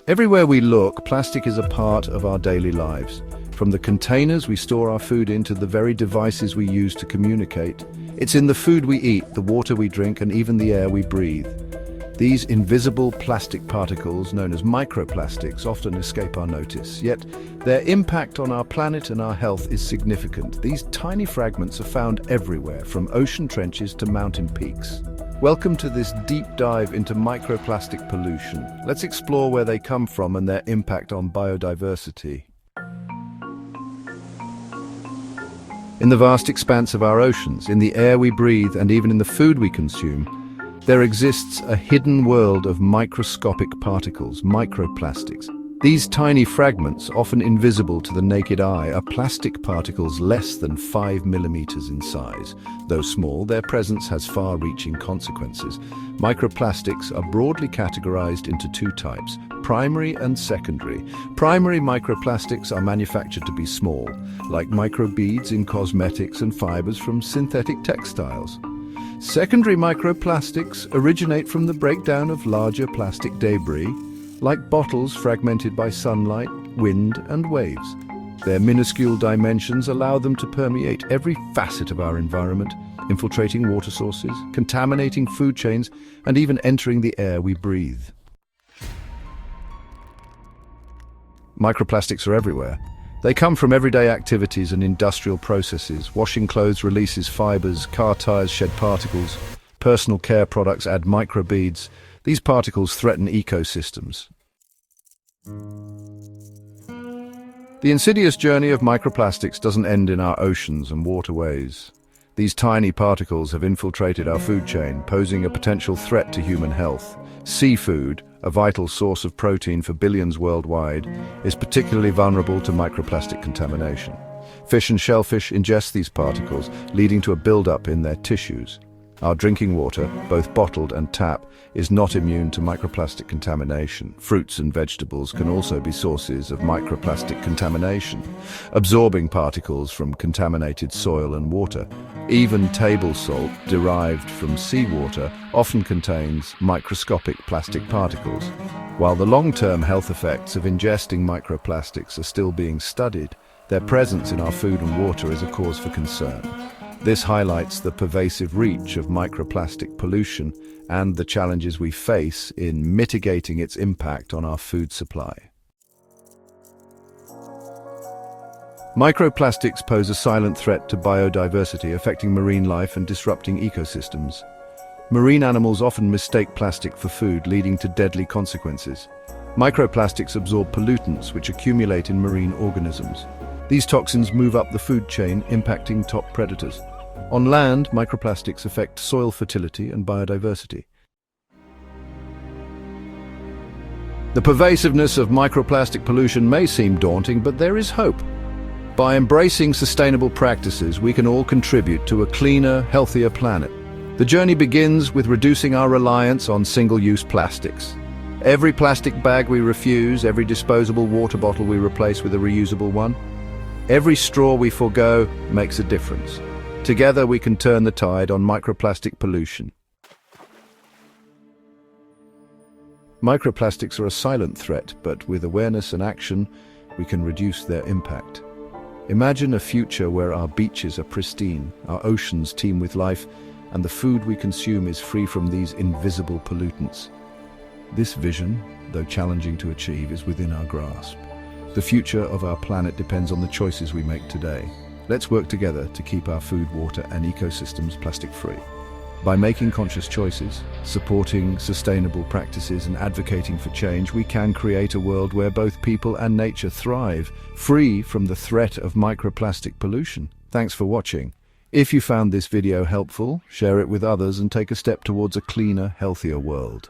Everywhere we look, plastic is a part of our daily lives. From the containers we store our food in to the very devices we use to communicate. It's in the food we eat, the water we drink, and even the air we breathe. These invisible plastic particles, known as microplastics, often escape our notice. Yet, their impact on our planet and our health is significant. These tiny fragments are found everywhere, from ocean trenches to mountain peaks. Welcome to this deep dive into microplastic pollution. Let's explore where they come from and their impact on biodiversity. In the vast expanse of our oceans, in the air we breathe, and even in the food we consume, there exists a hidden world of microscopic particles, microplastics. These tiny fragments, often invisible to the naked eye, are plastic particles less than 5 millimeters in size. Though small, their presence has far-reaching consequences. Microplastics are broadly categorized into two types, primary and secondary. Primary microplastics are manufactured to be small, like microbeads in cosmetics and fibers from synthetic textiles. Secondary microplastics originate from the breakdown of larger plastic debris, like bottles fragmented by sunlight, wind, and waves. Their minuscule dimensions allow them to permeate every facet of our environment, infiltrating water sources, contaminating food chains, and even entering the air we breathe. Microplastics are everywhere. They come from everyday activities and industrial processes. Washing clothes releases fibers, car tires shed particles, personal care products add microbeads. These particles threaten ecosystems. The insidious journey of microplastics doesn't end in our oceans and waterways. These tiny particles have infiltrated our food chain, posing a potential threat to human health. Seafood, a vital source of protein for billions worldwide, is particularly vulnerable to microplastic contamination. Fish and shellfish ingest these particles, leading to a buildup in their tissues. Our drinking water, both bottled and tap, is not immune to microplastic contamination. Fruits and vegetables can also be sources of microplastic contamination, absorbing particles from contaminated soil and water. Even table salt, derived from seawater, often contains microscopic plastic particles. While the long-term health effects of ingesting microplastics are still being studied, their presence in our food and water is a cause for concern. This highlights the pervasive reach of microplastic pollution and the challenges we face in mitigating its impact on our food supply. Microplastics pose a silent threat to biodiversity, affecting marine life and disrupting ecosystems. Marine animals often mistake plastic for food, leading to deadly consequences. Microplastics absorb pollutants which accumulate in marine organisms. These toxins move up the food chain, impacting top predators. On land, microplastics affect soil fertility and biodiversity. The pervasiveness of microplastic pollution may seem daunting, but there is hope. By embracing sustainable practices, we can all contribute to a cleaner, healthier planet. The journey begins with reducing our reliance on single-use plastics. Every plastic bag we refuse, every disposable water bottle we replace with a reusable one, every straw we forego makes a difference. Together we can turn the tide on microplastic pollution. Microplastics are a silent threat, but with awareness and action, we can reduce their impact. Imagine a future where our beaches are pristine, our oceans teem with life, and the food we consume is free from these invisible pollutants. This vision, though challenging to achieve, is within our grasp. The future of our planet depends on the choices we make today. Let's work together to keep our food, water, and ecosystems plastic-free. By making conscious choices, supporting sustainable practices, and advocating for change, we can create a world where both people and nature thrive, free from the threat of microplastic pollution. Thanks for watching. If you found this video helpful, share it with others and take a step towards a cleaner, healthier world.